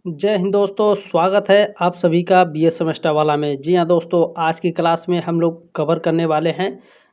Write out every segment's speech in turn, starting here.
जय हिंद दोस्तों, स्वागत है आप सभी का बीए सेमेस्टर वाला में। जी हाँ दोस्तों, आज की क्लास में हम लोग कवर करने वाले हैं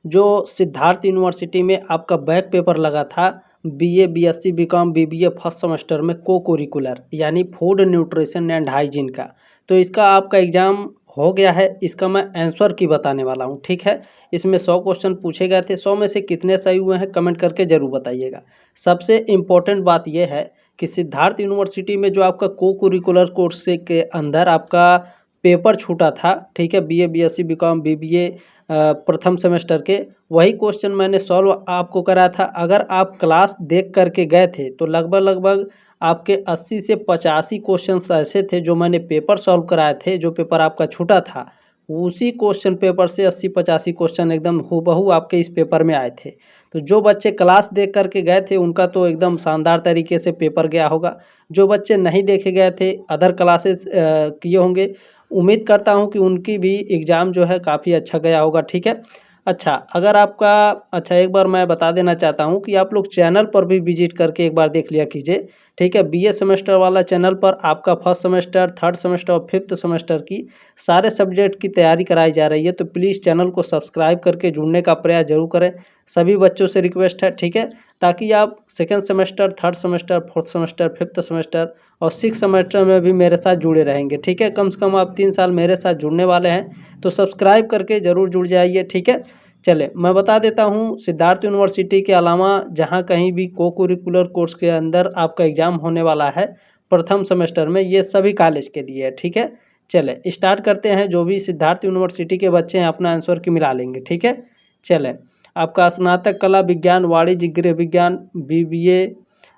जो सिद्धार्थ यूनिवर्सिटी में आपका बैक पेपर लगा था BA, BSc, BCom, BBA first semester में को करिकुलर यानी फूड न्यूट्रिशन एंड हाइजीन का। तो इसका आपका एग्ज़ाम हो गया है। इसका मैं आंसर की बताने वाला हूँ, ठीक है। इसमें 100 क्वेश्चन पूछे गए थे। 100 में से कितने सही हुए हैं कमेंट करके ज़रूर बताइएगा। सबसे इम्पोर्टेंट बात यह है कि सिद्धार्थ यूनिवर्सिटी में जो आपका को करिकुलर कोर्स के अंदर आपका पेपर छूटा था, ठीक है, बीए, बीएससी, बीकॉम, बीबीए प्रथम सेमेस्टर के, वही क्वेश्चन मैंने सॉल्व आपको कराया था। अगर आप क्लास देख करके गए थे तो लगभग लगभग आपके 80 से 85 क्वेश्चंस ऐसे थे जो मैंने पेपर सॉल्व कराए थे। जो पेपर आपका छूटा था उसी क्वेश्चन पेपर से 80-85 क्वेश्चन एकदम हूबहू आपके इस पेपर में आए थे। तो जो बच्चे क्लास देख करके गए थे उनका तो एकदम शानदार तरीके से पेपर गया होगा। जो बच्चे नहीं देखे गए थे, अदर क्लासेस किए होंगे, उम्मीद करता हूं कि उनकी भी एग्ज़ाम जो है काफ़ी अच्छा गया होगा, ठीक है। अच्छा, अगर आपका अच्छा, एक बार मैं बता देना चाहता हूं कि आप लोग चैनल पर भी विजिट करके एक बार देख लिया कीजिए, ठीक है। बीए सेमेस्टर वाला चैनल पर आपका फर्स्ट सेमेस्टर, थर्ड सेमेस्टर और फिफ्थ सेमेस्टर की सारे सब्जेक्ट की तैयारी कराई जा रही है। तो प्लीज़ चैनल को सब्सक्राइब करके जुड़ने का प्रयास जरूर करें। सभी बच्चों से रिक्वेस्ट है, ठीक है, ताकि आप second semester, third semester, fourth semester, fifth semester और सिक्स सेमेस्टर में भी मेरे साथ जुड़े रहेंगे, ठीक है। कम से कम आप 3 साल मेरे साथ जुड़ने वाले हैं, तो सब्सक्राइब करके ज़रूर जुड़ जाइए, ठीक है। चले मैं बता देता हूँ, सिद्धार्थ यूनिवर्सिटी के अलावा जहाँ कहीं भी को करिकुलर कोर्स के अंदर आपका एग्ज़ाम होने वाला है प्रथम सेमेस्टर में, ये सभी कॉलेज के लिए है, ठीक है। चले स्टार्ट करते हैं। जो भी सिद्धार्थ यूनिवर्सिटी के बच्चे हैं अपना आंसर की मिला लेंगे, ठीक है। चलें, आपका स्नातक कला विज्ञान, वाणिज्य, गृह विज्ञान, बीबीए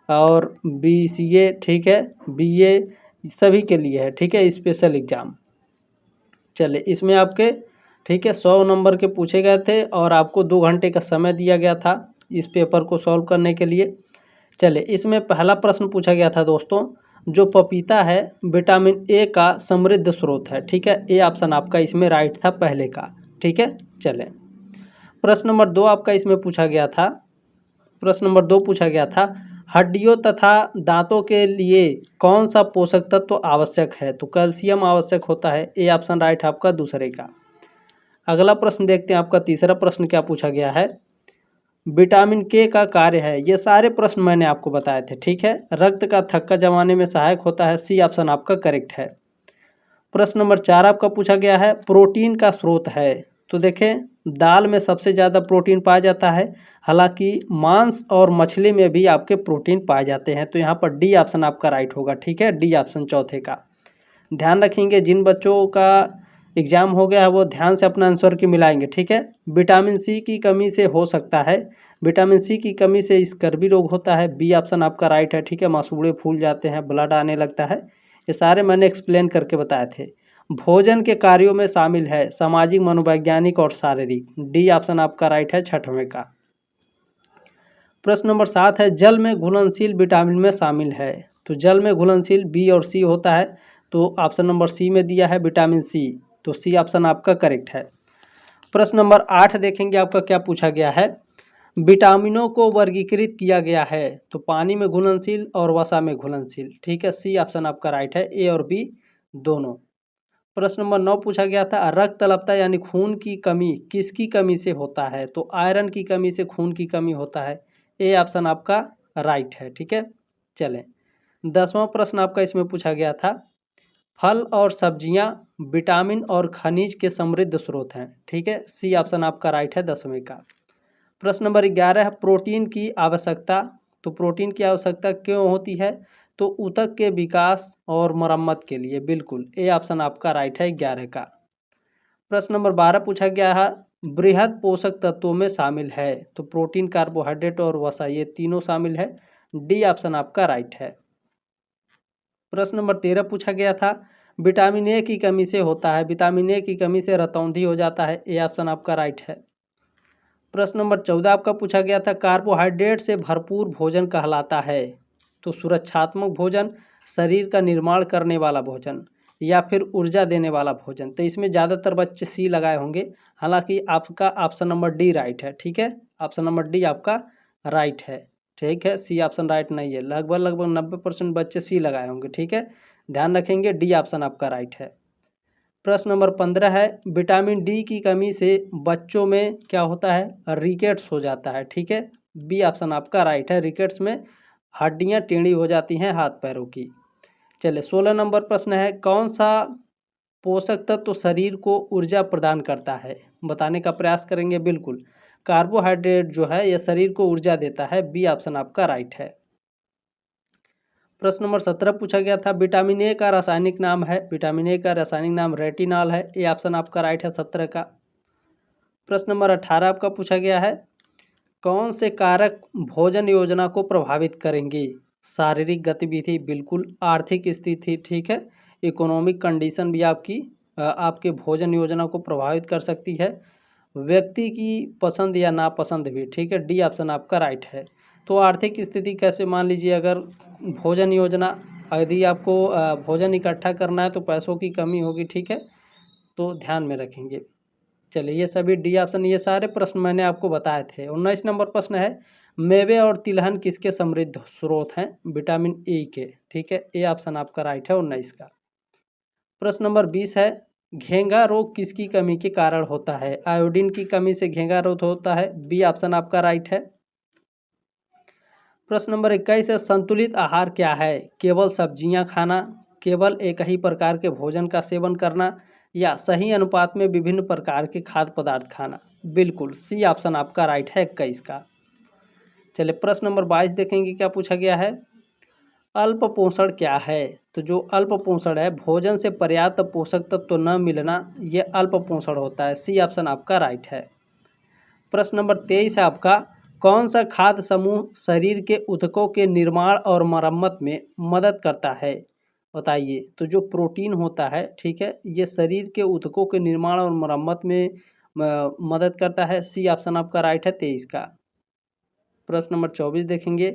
और बीसीए, ठीक है, बीए सभी के लिए है, ठीक है, स्पेशल एग्ज़ाम। चले इसमें आपके, ठीक है, 100 नंबर के पूछे गए थे और आपको 2 घंटे का समय दिया गया था इस पेपर को सॉल्व करने के लिए। चले इसमें पहला प्रश्न पूछा गया था दोस्तों, जो पपीता है विटामिन ए का समृद्ध स्रोत है, ठीक है। ए ऑप्शन आपका इसमें राइट था पहले का, ठीक है। चलें, प्रश्न नंबर 2 आपका इसमें पूछा गया था। प्रश्न नंबर 2 पूछा गया था, हड्डियों तथा दांतों के लिए कौन सा पोषक तत्व आवश्यक है? तो कैल्शियम आवश्यक होता है। ए ऑप्शन राइट है आपका दूसरे का। अगला प्रश्न देखते हैं, आपका तीसरा प्रश्न क्या पूछा गया है, विटामिन के का कार्य है। ये सारे प्रश्न मैंने आपको बताए थे, ठीक है। रक्त का थक्का जमाने में सहायक होता है। सी ऑप्शन आपका करेक्ट है। प्रश्न नंबर 4 आपका पूछा गया है, प्रोटीन का स्रोत है। तो देखें, दाल में सबसे ज़्यादा प्रोटीन पाया जाता है, हालांकि मांस और मछली में भी आपके प्रोटीन पाए जाते हैं। तो यहाँ पर डी ऑप्शन आपका राइट होगा, ठीक है, डी ऑप्शन चौथे का। ध्यान रखेंगे, जिन बच्चों का एग्ज़ाम हो गया है वो ध्यान से अपना आंसर की मिलाएंगे, ठीक है। विटामिन सी की कमी से हो सकता है, विटामिन सी की कमी से स्कर्वी रोग होता है। बी ऑप्शन आपका राइट है, ठीक है। मसूड़े फूल जाते हैं, ब्लड आने लगता है, ये सारे मैंने एक्सप्लेन करके बताए थे। भोजन के कार्यों में शामिल है सामाजिक, मनोवैज्ञानिक और शारीरिक। डी ऑप्शन आपका राइट है छठवें का। प्रश्न नंबर 7 है, जल में घुलनशील विटामिन में शामिल है। तो जल में घुलनशील बी और सी होता है, तो ऑप्शन नंबर सी में दिया है विटामिन सी, तो सी ऑप्शन आपका करेक्ट है। प्रश्न नंबर 8 देखेंगे, आपका क्या पूछा गया है, विटामिनों को वर्गीकृत किया गया है। तो पानी में घुलनशील और वसा में घुलनशील, ठीक है। सी ऑप्शन आपका राइट है, ए और बी दोनों। प्रश्न नंबर 9 पूछा गया था, रक्त अल्पता यानी खून की कमी किसकी कमी से होता है? तो आयरन की कमी से खून की कमी होता है। ए ऑप्शन आपका राइट है, ठीक है। चलें, 10वां प्रश्न आपका इसमें पूछा गया था, फल और सब्जियां विटामिन और खनिज के समृद्ध स्रोत हैं, ठीक है। सी ऑप्शन आपका राइट है 10वें का। प्रश्न नंबर 11 है, प्रोटीन की आवश्यकता। तो प्रोटीन की आवश्यकता क्यों होती है? तो ऊतक के विकास और मरम्मत के लिए, बिल्कुल। ए ऑप्शन आपका राइट है 11 का। प्रश्न नंबर 12 पूछा गया है, बृहद पोषक तत्वों में शामिल है। तो प्रोटीन, कार्बोहाइड्रेट और वसा, ये तीनों शामिल है। डी ऑप्शन आपका राइट है। प्रश्न नंबर 13 पूछा गया था, विटामिन ए की कमी से होता है। विटामिन ए की कमी से रतौंधी हो जाता है। ए ऑप्शन आपका राइट है। प्रश्न नंबर 14 आपका पूछा गया था, कार्बोहाइड्रेट से भरपूर भोजन कहलाता है। तो सुरक्षात्मक भोजन, शरीर का निर्माण करने वाला भोजन, या फिर ऊर्जा देने वाला भोजन। तो इसमें ज़्यादातर बच्चे सी लगाए होंगे, हालांकि आपका ऑप्शन नंबर डी राइट है, ठीक है। ऑप्शन नंबर डी आपका राइट है, ठीक है, सी ऑप्शन राइट नहीं है। लगभग लगभग 90% बच्चे सी लगाए होंगे। ठीक है, ध्यान रखेंगे, डी ऑप्शन आपका राइट है। प्रश्न नंबर 15 है, विटामिन डी की कमी से बच्चों में क्या होता है? रिकेट्स हो जाता है। ठीक है, बी ऑप्शन आपका राइट है। रिकेट्स में हड्डियां टेढ़ी हो जाती हैं हाथ पैरों की। चलिए 16 नंबर प्रश्न है, कौन सा पोषक तत्व शरीर को ऊर्जा प्रदान करता है? बताने का प्रयास करेंगे। बिल्कुल, कार्बोहाइड्रेट जो है यह शरीर को ऊर्जा देता है। बी ऑप्शन आपका राइट है। प्रश्न नंबर 17 पूछा गया था, विटामिन ए का रासायनिक नाम है। विटामिन ए का रासायनिक नाम रेटिनॉल है। ए ऑप्शन आपका राइट है 17 का। प्रश्न नंबर 18 आपका पूछा गया है, कौन से कारक भोजन योजना को प्रभावित करेंगे? शारीरिक गतिविधि, बिल्कुल। आर्थिक स्थिति, ठीक है। इकोनॉमिक कंडीशन भी आपके भोजन योजना को प्रभावित कर सकती है। व्यक्ति की पसंद या नापसंद भी, ठीक है। डी ऑप्शन आपका राइट है। तो आर्थिक स्थिति कैसे, मान लीजिए अगर भोजन योजना, यदि आपको भोजन इकट्ठा करना है तो पैसों की कमी होगी, ठीक है, तो ध्यान में रखेंगे। चलिए ये सभी डी ऑप्शन, ये सारे प्रश्न मैंने आपको बताए थे। 19 नंबर प्रश्न है, मेवे और तिलहन किसके समृद्ध स्रोत हैं? विटामिन ए के, ठीक है। ए ऑप्शन आपका राइट है 19 का। प्रश्न नंबर 20 है, घेंगा रोग किसकी कमी के कारण होता है? आयोडीन की कमी से घेंगा रोग होता है। बी ऑप्शन आपका राइट है। प्रश्न नंबर 21 है, संतुलित आहार क्या है? केवल सब्जियां खाना, केवल एक ही प्रकार के भोजन का सेवन करना, या सही अनुपात में विभिन्न प्रकार के खाद्य पदार्थ खाना? बिल्कुल, सी ऑप्शन आपका राइट है 21 का। चलिए प्रश्न नंबर 22 देखेंगे क्या पूछा गया है। अल्प पोषण क्या है? तो जो अल्प पोषण है, भोजन से पर्याप्त पोषक तत्व तो न मिलना, ये अल्प पोषण होता है। सी ऑप्शन आपका राइट है। प्रश्न नंबर 23 है आपका, कौन सा खाद्य समूह शरीर के ऊतकों के निर्माण और मरम्मत में मदद करता है? बताइए। तो जो प्रोटीन होता है, ठीक है, ये शरीर के ऊतकों के निर्माण और मरम्मत में मदद करता है। सी ऑप्शन आपका राइट है 23 का। प्रश्न नंबर 24 देखेंगे,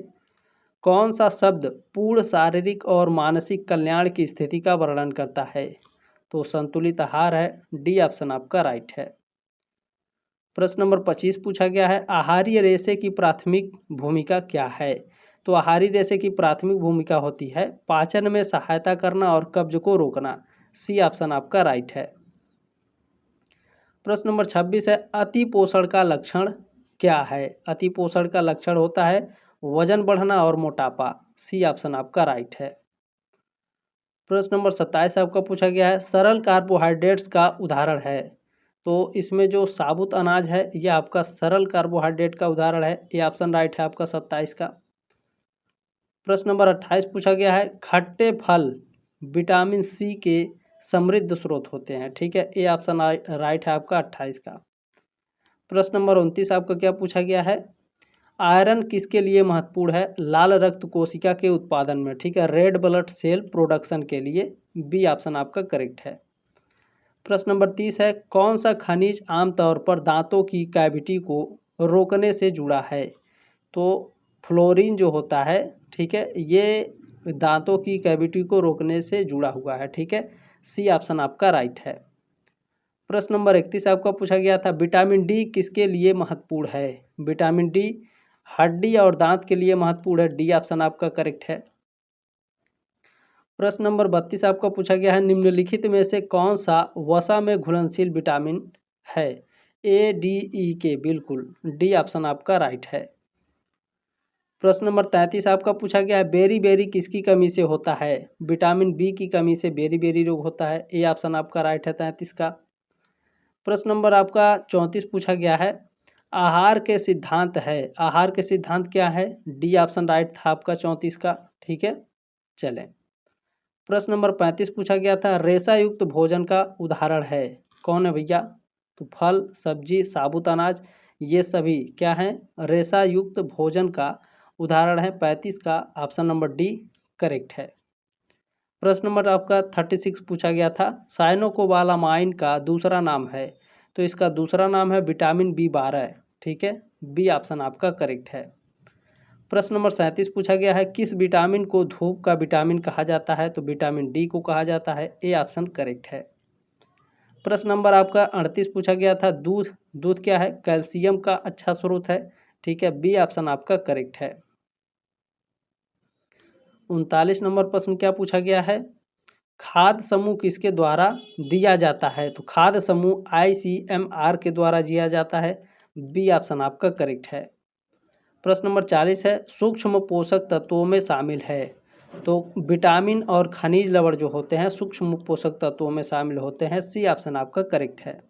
कौन सा शब्द पूर्ण शारीरिक और मानसिक कल्याण की स्थिति का वर्णन करता है? तो संतुलित आहार है। डी ऑप्शन आपका राइट है। प्रश्न नंबर 25 पूछा गया है, आहारीय रेशे की प्राथमिक भूमिका क्या है? तो आहारीय रेशे की प्राथमिक भूमिका होती है पाचन में सहायता करना और कब्ज को रोकना। सी ऑप्शन आपका राइट है। प्रश्न नंबर 26 है, अति पोषण का लक्षण क्या है? अति पोषण का लक्षण होता है वजन बढ़ना और मोटापा। सी ऑप्शन आपका राइट है। प्रश्न नंबर 27 आपका पूछा गया है, सरल कार्बोहाइड्रेट्स का उदाहरण है। तो इसमें जो साबुत अनाज है यह आपका सरल कार्बोहाइड्रेट का उदाहरण है। ये ऑप्शन राइट है आपका 27 का। प्रश्न नंबर 28 पूछा गया है, खट्टे फल विटामिन सी के समृद्ध स्रोत होते हैं, ठीक है। ये ऑप्शन राइट है आपका 28 का। प्रश्न नंबर 29 आपका क्या पूछा गया है, आयरन किसके लिए महत्वपूर्ण है? लाल रक्त कोशिका के उत्पादन में, ठीक है, रेड ब्लड सेल प्रोडक्शन के लिए। बी ऑप्शन आपका करेक्ट है। प्रश्न नंबर 30 है, कौन सा खनिज आमतौर पर दांतों की कैविटी को रोकने से जुड़ा है? तो फ्लोरीन जो होता है, ठीक है, ये दांतों की कैविटी को रोकने से जुड़ा हुआ है, ठीक है। सी ऑप्शन आपका राइट है। प्रश्न नंबर 31 आपका पूछा गया था, विटामिन डी किसके लिए महत्वपूर्ण है? विटामिन डी हड्डी और दांत के लिए महत्वपूर्ण है। डी ऑप्शन आपका करेक्ट है। प्रश्न नंबर 32 आपका पूछा गया है, निम्नलिखित में से कौन सा वसा में घुलनशील विटामिन है? ए, डी, ई के, बिल्कुल। डी ऑप्शन आपका राइट है। प्रश्न नंबर 33 आपका पूछा गया है, बेरी बेरी किसकी कमी से होता है? विटामिन बी की कमी से बेरी बेरी रोग होता है। ए ऑप्शन आपका राइट है 33 का। प्रश्न नंबर आपका 34 पूछा गया है, आहार के सिद्धांत है। आहार के सिद्धांत क्या है? डी ऑप्शन राइट था आपका 34 का, ठीक है। चलें, प्रश्न नंबर 35 पूछा गया था, रेशा युक्त भोजन का उदाहरण है। कौन है भैया? तो फल, सब्जी, साबुत अनाज, ये सभी क्या हैं? रेशा युक्त भोजन का उदाहरण है। 35 का ऑप्शन नंबर डी करेक्ट है। प्रश्न नंबर आपका 36 पूछा गया था, साइनोकोबालामाइन का दूसरा नाम है। तो इसका दूसरा नाम है विटामिन B12, ठीक है। बी ऑप्शन आपका करेक्ट है। प्रश्न नंबर 37 पूछा गया है, किस विटामिन को धूप का विटामिन कहा जाता है? तो विटामिन डी को कहा जाता है। ए ऑप्शन करेक्ट है। प्रश्न नंबर आपका 38 पूछा गया था, दूध क्या है? कैल्शियम का अच्छा स्रोत है, ठीक है। बी ऑप्शन आपका करेक्ट है। 39 नंबर प्रश्न क्या पूछा गया है, खाद्य समूह किसके द्वारा दिया जाता है? तो खाद्य समूह ICMR के द्वारा दिया जाता है। बी ऑप्शन आपका करेक्ट है। प्रश्न नंबर 40 है, सूक्ष्म पोषक तत्वों में शामिल है। तो विटामिन और खनिज लवण जो होते हैं सूक्ष्म पोषक तत्वों में शामिल होते हैं। सी ऑप्शन आपका करेक्ट है।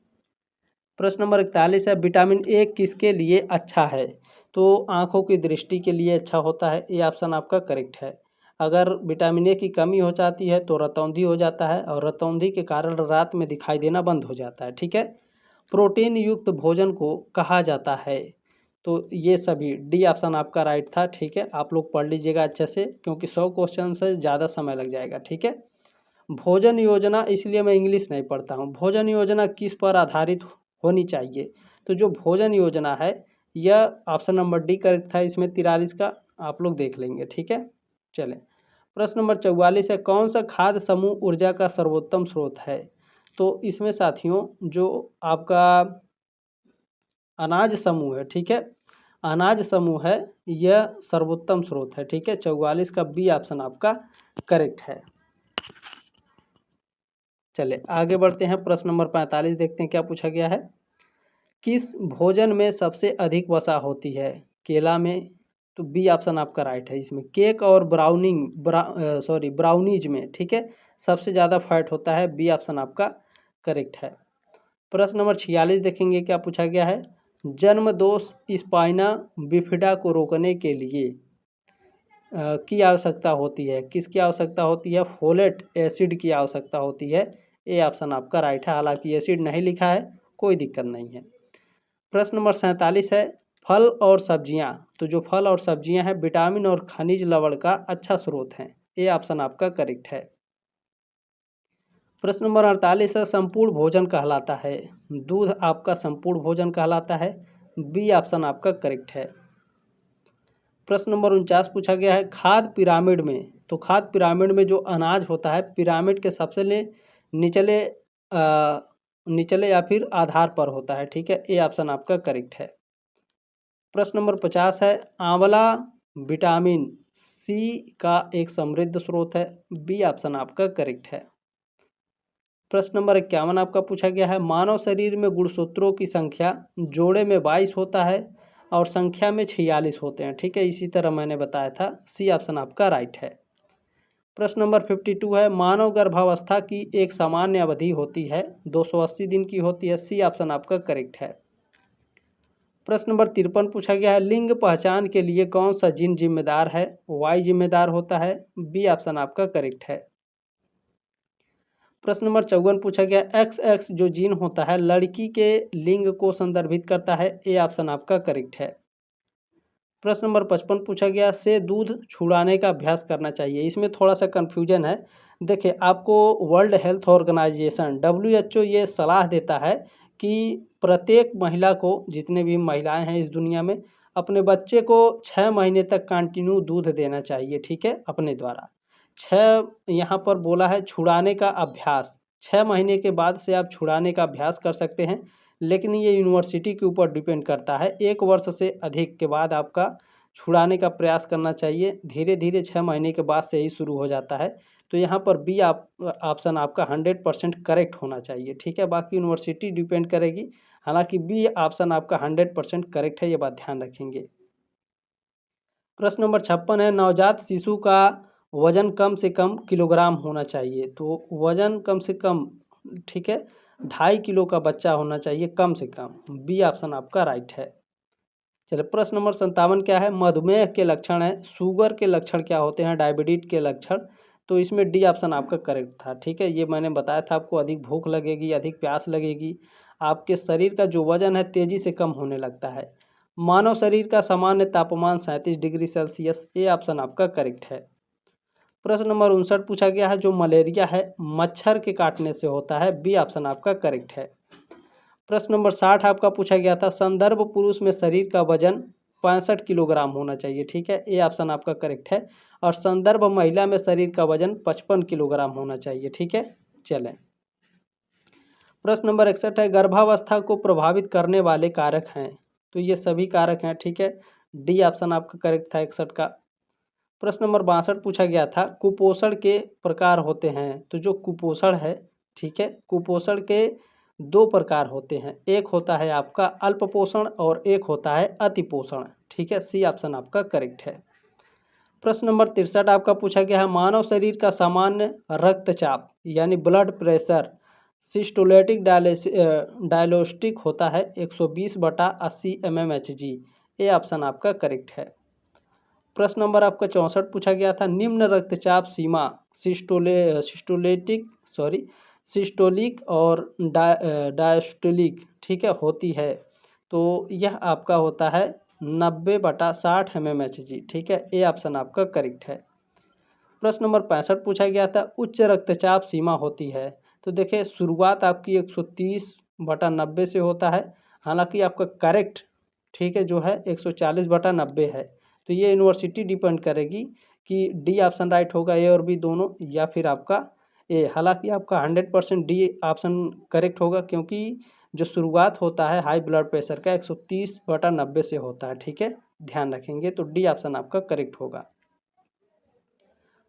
प्रश्न नंबर 41 है, विटामिन ए किसके लिए अच्छा है? तो आँखों की दृष्टि के लिए अच्छा होता है। ये ऑप्शन आपका करेक्ट है। अगर विटामिन ए की कमी हो जाती है तो रतौंधी हो जाता है और रतौंधी के कारण रात में दिखाई देना बंद हो जाता है। ठीक है। प्रोटीन युक्त भोजन को कहा जाता है। तो ये सभी डी ऑप्शन आपका राइट था। ठीक है, आप लोग पढ़ लीजिएगा अच्छे से क्योंकि 100 क्वेश्चन से ज़्यादा समय लग जाएगा। ठीक है। भोजन योजना, इसलिए मैं इंग्लिश नहीं पढ़ता हूँ। भोजन योजना किस पर आधारित होनी चाहिए? तो जो भोजन योजना है यह ऑप्शन नंबर डी करेक्ट था। इसमें 43 का आप लोग देख लेंगे। ठीक है, चलें। प्रश्न नंबर 44 है, कौन सा खाद्य समूह ऊर्जा का सर्वोत्तम स्रोत है? तो इसमें साथियों जो आपका अनाज समूह है, ठीक है, अनाज समूह है, यह सर्वोत्तम स्रोत है। ठीक है, 44 का बी ऑप्शन आपका करेक्ट है। चले आगे बढ़ते हैं। प्रश्न नंबर 45 देखते हैं क्या पूछा गया है। किस भोजन में सबसे अधिक वसा होती है? केला में। तो बी ऑप्शन आपका राइट है। इसमें केक और ब्राउनीज में, ठीक है, सबसे ज़्यादा फैट होता है। बी ऑप्शन आपका करेक्ट है। प्रश्न नंबर 46 देखेंगे क्या पूछा गया है। जन्म दोष स्पाइना बिफिडा को रोकने के लिए की आवश्यकता होती है? किसकी आवश्यकता होती है? फोलेट एसिड की आवश्यकता होती है। ए ऑप्शन आपका राइट है। हालांकि एसिड नहीं लिखा है, कोई दिक्कत नहीं है। प्रश्न नंबर 47 है, फल और सब्जियां। तो जो फल और सब्जियां हैं विटामिन और खनिज लवण का अच्छा स्रोत हैं। ए ऑप्शन आपका करेक्ट है। प्रश्न नंबर 48 है, संपूर्ण भोजन कहलाता है। दूध आपका संपूर्ण भोजन कहलाता है। बी ऑप्शन आपका करेक्ट है। प्रश्न नंबर 49 पूछा गया है, खाद्य पिरामिड में। तो खाद्य पिरामिड में जो अनाज होता है पिरामिड के सबसे निचले निचले या फिर आधार पर होता है। ठीक है, ए ऑप्शन आपका करेक्ट है। प्रश्न नंबर 50 है, आंवला विटामिन सी का एक समृद्ध स्रोत है। बी ऑप्शन आपका करेक्ट है। प्रश्न नंबर 51 आपका पूछा गया है, मानव शरीर में गुणसूत्रों की संख्या जोड़े में 22 होता है और संख्या में 46 होते हैं। ठीक है, इसी तरह मैंने बताया था। सी ऑप्शन आपका राइट है। प्रश्न नंबर 52 है, मानव गर्भावस्था की एक सामान्य अवधि होती है, 280 दिन की होती है। सी ऑप्शन आपका करेक्ट है। प्रश्न नंबर 53 पूछा गया है, लिंग पहचान के लिए कौन सा जीन जिम्मेदार है? वाई जिम्मेदार होता है। बी ऑप्शन आपका करेक्ट है। प्रश्न नंबर 54 पूछा गया, XX जो जीन होता है लड़की के लिंग को संदर्भित करता है। ए ऑप्शन आपका करेक्ट है। प्रश्न नंबर 55 पूछा गया, से दूध छुड़ाने का अभ्यास करना चाहिए। इसमें थोड़ा सा कन्फ्यूजन है। देखिए, आपको वर्ल्ड हेल्थ ऑर्गेनाइजेशन WHO ये सलाह देता है कि प्रत्येक महिला को, जितने भी महिलाएं हैं इस दुनिया में, अपने बच्चे को 6 महीने तक कंटिन्यू दूध देना चाहिए। ठीक है, अपने द्वारा 6, यहाँ पर बोला है छुड़ाने का अभ्यास। 6 महीने के बाद से आप छुड़ाने का अभ्यास कर सकते हैं, लेकिन ये यूनिवर्सिटी के ऊपर डिपेंड करता है। 1 वर्ष से अधिक के बाद आपका छुड़ाने का प्रयास करना चाहिए। धीरे धीरे 6 महीने के बाद से ही शुरू हो जाता है। तो यहाँ पर बी ऑप्शन आपका 100% करेक्ट होना चाहिए। ठीक है, बाकी यूनिवर्सिटी डिपेंड करेगी। हालांकि बी ऑप्शन आपका 100% करेक्ट है, ये बात ध्यान रखेंगे। प्रश्न नंबर 56 है, नवजात शिशु का वजन कम से कम किलोग्राम होना चाहिए। तो वजन कम से कम, ठीक है, 2.5 किलो का बच्चा होना चाहिए कम से कम। बी ऑप्शन आपका राइट है। चलिए, प्रश्न नंबर 57 क्या है, मधुमेह के लक्षण है। शुगर के लक्षण क्या होते हैं? डायबिटीज के लक्षण। तो इसमें डी ऑप्शन आपका करेक्ट था। ठीक है, ये मैंने बताया था आपको, अधिक भूख लगेगी, अधिक प्यास लगेगी, आपके शरीर का जो वजन है तेजी से कम होने लगता है। मानव शरीर का सामान्य तापमान 37 डिग्री सेल्सियस। ए ऑप्शन आपका करेक्ट है। प्रश्न नंबर 59 पूछा गया है, जो मलेरिया है मच्छर के काटने से होता है। बी ऑप्शन आपका करेक्ट है। प्रश्न नंबर 60 आपका पूछा गया था, संदर्भ पुरुष में शरीर का वजन 65 किलोग्राम होना चाहिए। ठीक है, ए ऑप्शन आपका करेक्ट है। और संदर्भ महिला में शरीर का वजन 55 किलोग्राम होना चाहिए। ठीक है, चलें। प्रश्न नंबर 61 है, गर्भावस्था को प्रभावित करने वाले कारक हैं। तो ये सभी कारक हैं। ठीक है, डी ऑप्शन आपका करेक्ट था 61 का। प्रश्न नंबर 62 पूछा गया था, कुपोषण के प्रकार होते हैं। तो जो कुपोषण है, ठीक है, कुपोषण के दो प्रकार होते हैं, एक होता है आपका अल्प पोषण और एक होता है अतिपोषण, ठीक है। सी ऑप्शन आपका करेक्ट है। प्रश्न नंबर 63 आपका पूछा गया है, मानव शरीर का सामान्य रक्तचाप यानी ब्लड प्रेशर सिस्टोलेटिक डायलोस्टिक होता है 120/80 mmHg। ये ऑप्शन आपका करेक्ट है। प्रश्न नंबर आपका 64 पूछा गया था, निम्न रक्तचाप सीमा सिस्टोलिक और डायस्टोलिक, ठीक है, होती है। तो यह आपका होता है 90/60 mmHg, ठीक है। ए ऑप्शन आपका करेक्ट है। प्रश्न नंबर 65 पूछा गया था, उच्च रक्तचाप सीमा होती है। तो देखिए शुरुआत आपकी 130/90 से होता है, हालांकि आपका करेक्ट, ठीक है, जो है 140/90 है। तो ये यूनिवर्सिटी डिपेंड करेगी कि डी ऑप्शन राइट होगा, ए और बी दोनों, या फिर आपका ए। हालांकि आपका 100% डी ऑप्शन करेक्ट होगा, क्योंकि जो शुरुआत होता है हाई ब्लड प्रेशर का 130/90 से होता है, ठीक है, ध्यान रखेंगे। तो डी ऑप्शन आपका करेक्ट होगा।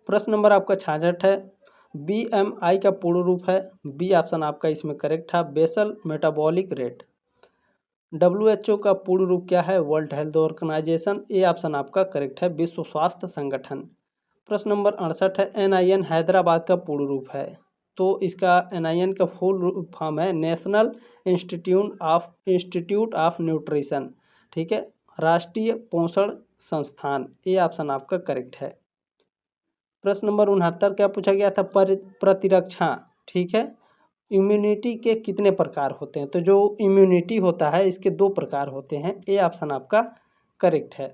प्रश्न नंबर आपका 66 है, BMI का पूर्ण रूप है। बी ऑप्शन आपका इसमें करेक्ट है, बेसल मेटाबॉलिक रेट। WHO का पूर्ण रूप क्या है? World Health Organization. A option आपका करेक्ट है, विश्व स्वास्थ्य संगठन। प्रश्न नंबर 68 है, NIN हैदराबाद का पूर्ण रूप है। तो इसका NIN का फुल फॉर्म है नेशनल इंस्टीट्यूट ऑफ न्यूट्रिशन, ठीक है, राष्ट्रीय पोषण संस्थान। ए ऑप्शन आपका करेक्ट है। प्रश्न नंबर 69 क्या पूछा गया था? प्रतिरक्षा, ठीक है, इम्यूनिटी के कितने प्रकार होते हैं? तो जो इम्यूनिटी होता है इसके दो प्रकार होते हैं। ए ऑप्शन आपका करेक्ट है।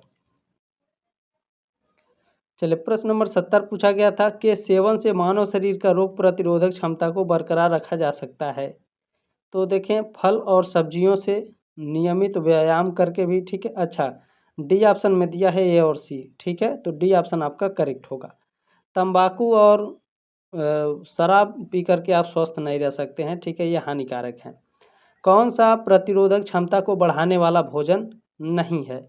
चलिए प्रश्न नंबर 70 पूछा गया था कि सेवन से मानव शरीर का रोग प्रतिरोधक क्षमता को बरकरार रखा जा सकता है। तो देखें फल और सब्जियों से, नियमित व्यायाम करके भी, ठीक है। अच्छा, डी ऑप्शन में दिया है ए और सी, ठीक है, तो डी ऑप्शन आपका करेक्ट होगा। तंबाकू और शराब पी करके आप स्वस्थ नहीं रह सकते हैं, ठीक है, ये हानिकारक है। कौन सा प्रतिरोधक क्षमता को बढ़ाने वाला भोजन नहीं है?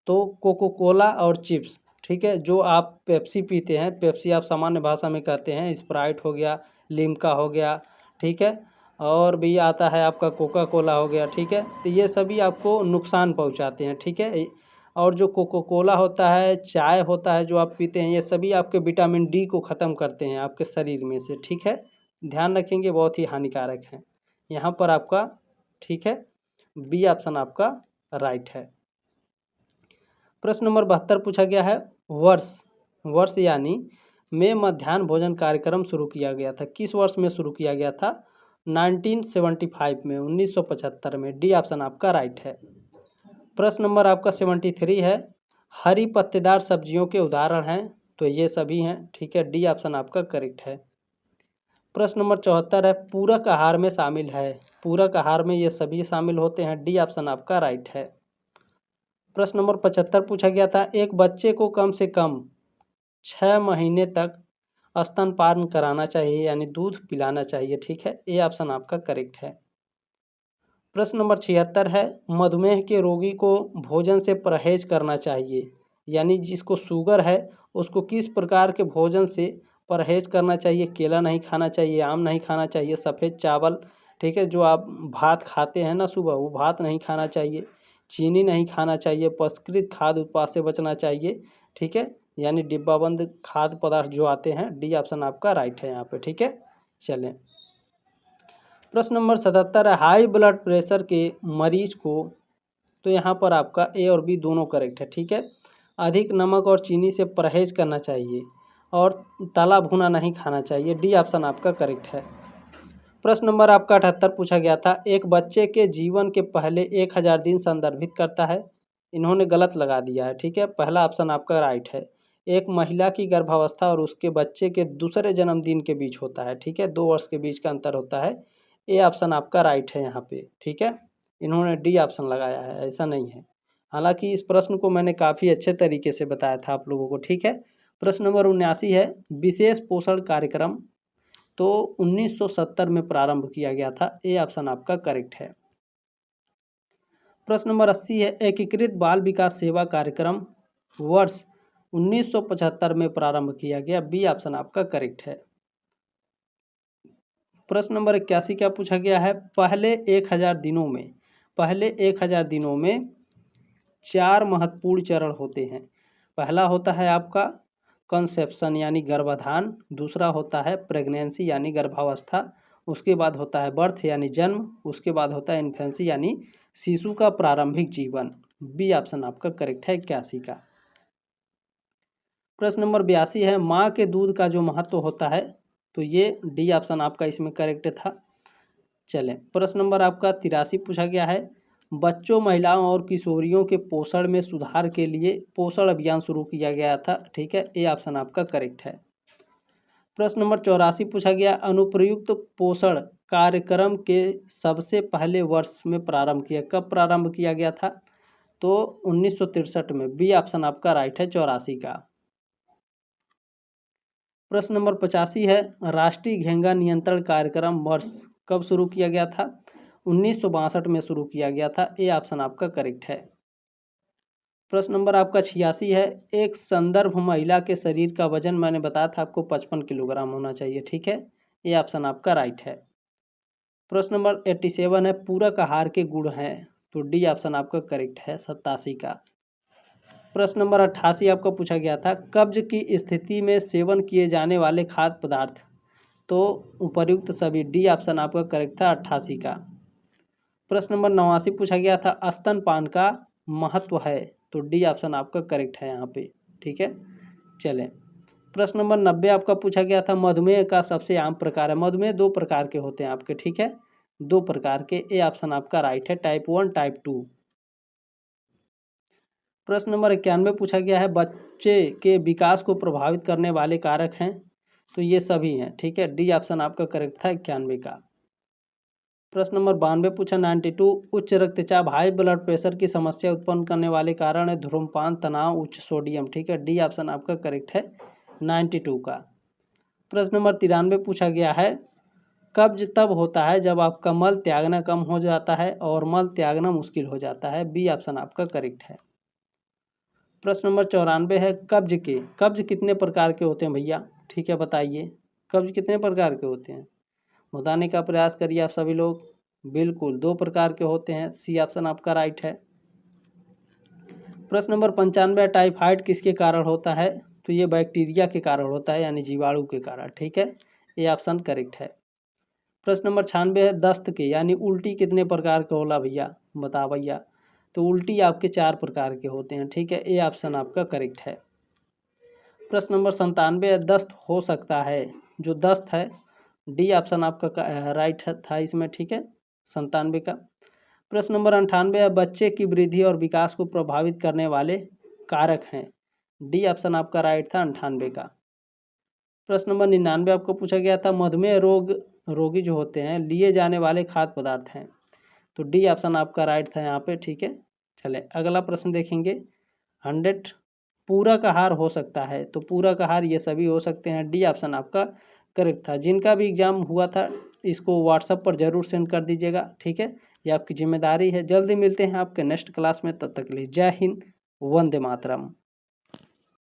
तो कोको कोला और चिप्स, ठीक है, जो आप पेप्सी पीते हैं, पेप्सी आप सामान्य भाषा में कहते हैं, स्प्राइट हो गया, लिम्का हो गया, ठीक है, और भी आता है आपका कोका कोला हो गया, ठीक है, तो ये सभी आपको नुकसान पहुंचाते हैं, ठीक है। और जो कोको कोला होता है, चाय होता है जो आप पीते हैं, ये सभी आपके विटामिन डी को ख़त्म करते हैं आपके शरीर में से, ठीक है, ध्यान रखेंगे, बहुत ही हानिकारक है यहाँ पर आपका, ठीक है, बी ऑप्शन आपका राइट है। प्रश्न नंबर 72 पूछा गया है, वर्ष यानी में मध्याह्न भोजन कार्यक्रम शुरू किया गया था। किस वर्ष में शुरू किया गया था? 1975 में, 1975 में। डी ऑप्शन आपका राइट है। प्रश्न नंबर आपका 73 है, हरी पत्तेदार सब्जियों के उदाहरण हैं। तो ये सभी हैं, ठीक है, डी ऑप्शन आपका करेक्ट है। प्रश्न नंबर 74 है, पूरक आहार में शामिल है। पूरक आहार में ये सभी शामिल होते हैं, डी ऑप्शन आपका राइट है। प्रश्न नंबर 75 पूछा गया था, एक बच्चे को कम से कम 6 महीने तक स्तनपान कराना चाहिए, यानी दूध पिलाना चाहिए, ठीक है, ए ऑप्शन आपका करेक्ट है। प्रश्न नंबर 76 है, मधुमेह के रोगी को भोजन से परहेज करना चाहिए, यानी जिसको शुगर है उसको किस प्रकार के भोजन से परहेज करना चाहिए? केला नहीं खाना चाहिए, आम नहीं खाना चाहिए, सफ़ेद चावल, ठीक है, जो आप भात खाते हैं ना सुबह, वो भात नहीं खाना चाहिए, चीनी नहीं खाना चाहिए, परिष्कृत खाद्य उत्पाद से बचना चाहिए, ठीक है, यानी डिब्बाबंद खाद्य पदार्थ जो आते हैं। डी ऑप्शन आपका राइट है यहाँ पे, ठीक है। चलें प्रश्न नंबर 77 है, हाई ब्लड प्रेशर के मरीज को, तो यहाँ पर आपका ए और बी दोनों करेक्ट है, ठीक है, अधिक नमक और चीनी से परहेज करना चाहिए और तला भुना नहीं खाना चाहिए। डी ऑप्शन आपका करेक्ट है। प्रश्न नंबर आपका 78 पूछा गया था, एक बच्चे के जीवन के पहले 1000 दिन संदर्भित करता है। इन्होंने गलत लगा दिया है, ठीक है, पहला ऑप्शन आपका राइट है। एक महिला की गर्भावस्था और उसके बच्चे के दूसरे जन्मदिन के बीच होता है, ठीक है, 2 वर्ष के बीच का अंतर होता है। ए ऑप्शन आपका राइट है यहाँ पे, ठीक है, इन्होंने डी ऑप्शन लगाया है, ऐसा नहीं है। हालांकि इस प्रश्न को मैंने काफ़ी अच्छे तरीके से बताया था आप लोगों को, ठीक है। प्रश्न नंबर 79 है, विशेष पोषण कार्यक्रम तो 1970 में प्रारंभ किया गया था। ए ऑप्शन आपका करेक्ट है। प्रश्न नंबर 80 है, एकीकृत बाल विकास सेवा कार्यक्रम वर्ष 1975 में प्रारंभ किया गया। बी ऑप्शन आपका करेक्ट है। प्रश्न नंबर 81 क्या पूछा गया है, पहले 1000 दिनों में 4 महत्वपूर्ण चरण होते हैं। पहला होता है आपका कंसेप्शन यानी गर्भाधान, दूसरा होता है प्रेगनेंसी यानी गर्भावस्था, उसके बाद होता है बर्थ यानी जन्म, उसके बाद होता है इन्फेंसी यानी शिशु का प्रारंभिक जीवन। बी ऑप्शन आपका करेक्ट है 81 का। प्रश्न नंबर 82 है, माँ के दूध का जो महत्व होता है, तो ये डी ऑप्शन आपका इसमें करेक्ट था। चलें, प्रश्न नंबर आपका 83 पूछा गया है, बच्चों, महिलाओं और किशोरियों के पोषण में सुधार के लिए पोषण अभियान शुरू किया गया था। ठीक है, ए ऑप्शन आपका करेक्ट है। प्रश्न नंबर 84 पूछा गया, अनुप्रयुक्त पोषण कार्यक्रम के सबसे पहले वर्ष में प्रारंभ किया, कब प्रारंभ किया गया था, तो 1963 में। बी ऑप्शन आपका राइट है 84 का। प्रश्न नंबर 85 है, राष्ट्रीय घेंघा नियंत्रण कार्यक्रम वर्ष कब शुरू किया गया था, 1962 में शुरू किया गया था। ए ऑप्शन आपका करेक्ट है। प्रश्न नंबर आपका 86 है, एक संदर्भ महिला के शरीर का वजन मैंने बताया था आपको 55 किलोग्राम होना चाहिए। ठीक है, ये ऑप्शन आपका राइट है। प्रश्न नंबर 87 है, पूरक आहार के गुण हैं, तो डी ऑप्शन आपका करेक्ट है 87 का। प्रश्न नंबर 88 आपका पूछा गया था, कब्ज की स्थिति में सेवन किए जाने वाले खाद्य पदार्थ, तो उपर्युक्त सभी। डी ऑप्शन आपका करेक्ट था 88 का। प्रश्न नंबर 89 पूछा गया था, स्तनपान का महत्व है, तो डी ऑप्शन आपका करेक्ट है यहाँ पे। ठीक है, चलें, प्रश्न नंबर 90 आपका पूछा गया था, मधुमेह का सबसे आम प्रकार है। मधुमेह 2 प्रकार के होते हैं आपके। ठीक है, 2 प्रकार के। ए ऑप्शन आपका राइट है, टाइप 1 टाइप 2। प्रश्न नंबर 91 पूछा गया है, बच्चे के विकास को प्रभावित करने वाले कारक हैं, तो ये सभी हैं। ठीक है, डी ऑप्शन आपका करेक्ट था 91 का। प्रश्न नंबर 92 पूछा 92, उच्च रक्तचाप हाई ब्लड प्रेशर की समस्या उत्पन्न करने वाले कारण है धूम्रपान, तनाव, उच्च सोडियम। ठीक है, डी ऑप्शन आपका करेक्ट है 92 का। प्रश्न नंबर 93 पूछा गया है, कब्ज तब होता है जब आपका मल त्यागना कम हो जाता है और मल त्यागना मुश्किल हो जाता है। बी ऑप्शन आपका करेक्ट है। प्रश्न नंबर 94 है, कब्ज कितने प्रकार के होते हैं भैया। ठीक है, बताइए कब्ज कितने प्रकार के होते हैं, बताने का प्रयास करिए आप सभी लोग। बिल्कुल 2 प्रकार के होते हैं। सी ऑप्शन आपका राइट है। प्रश्न नंबर 95, टाइफाइड किसके कारण होता है, तो ये बैक्टीरिया के कारण होता है यानी जीवाणु के कारण। ठीक है, ये ऑप्शन करेक्ट है। प्रश्न नंबर 96 है, दस्त के यानी उल्टी कितने प्रकार के होला भैया, बता भैया, तो उल्टी आपके 4 प्रकार के होते हैं। ठीक है, ये ऑप्शन आपका करेक्ट है। प्रश्न नंबर 97 है, दस्त हो सकता है, जो दस्त है, डी ऑप्शन आपका राइट था इसमें। ठीक है, 97 का। प्रश्न नंबर 98 है, बच्चे की वृद्धि और विकास को प्रभावित करने वाले कारक हैं, डी ऑप्शन आपका राइट था 98 का। प्रश्न नंबर 99 आपको पूछा गया था, मधुमेह रोगी जो होते हैं लिए जाने वाले खाद्य पदार्थ हैं, तो डी ऑप्शन आपका राइट था यहाँ पे। ठीक है, चले अगला प्रश्न देखेंगे। 100 पूरक आहार हो सकता है, तो पूरक आहार ये सभी हो सकते हैं। डी ऑप्शन आपका करेक्ट था। जिनका भी एग्जाम हुआ था इसको व्हाट्सएप पर जरूर सेंड कर दीजिएगा। ठीक है, ये आपकी जिम्मेदारी है। जल्दी मिलते हैं आपके नेक्स्ट क्लास में, तब तक के लिए जय हिंद, वंदे मातरम।